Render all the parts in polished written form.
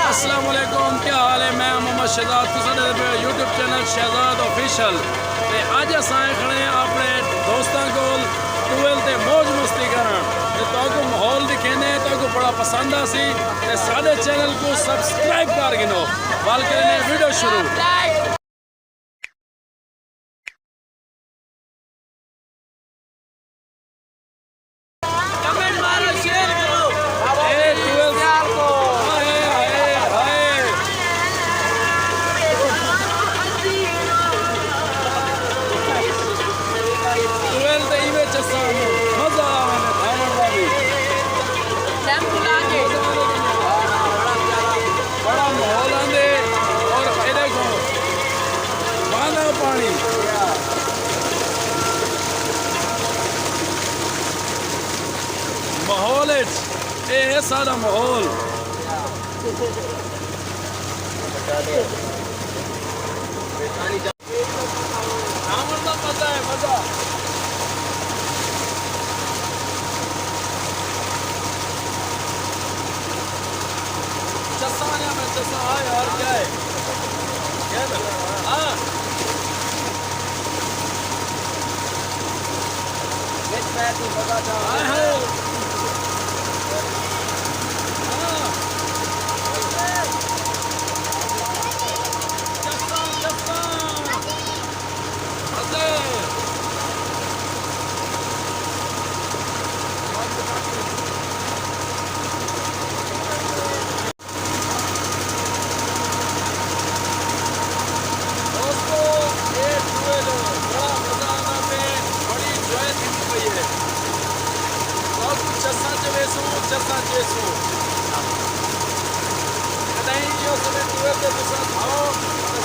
अस्सलाम वालेकुम, क्या हाल है। मैं मोहम्मद शहजाद, तुम यूट्यूब चैनल शहजाद ऑफिशियल। अज अस आए खड़े अपने दोस्तों को टूवेल से मौज मस्ती कर माहौल दिखेने तो बड़ा पसंद आसी। साढ़े चैनल को सब्सक्राइब कर गिनो वाल वीडियो शुरू। पानी माहौल है सारा माहौल। मजा है मजा। चस्सा में चस्सा है यार, क्या है क्या है? हाँ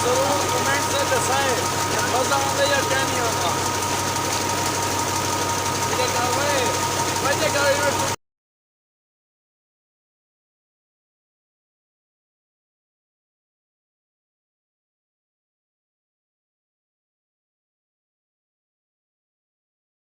जरूर कमेंट से दसाएं मजा आता या क्या नहीं आता।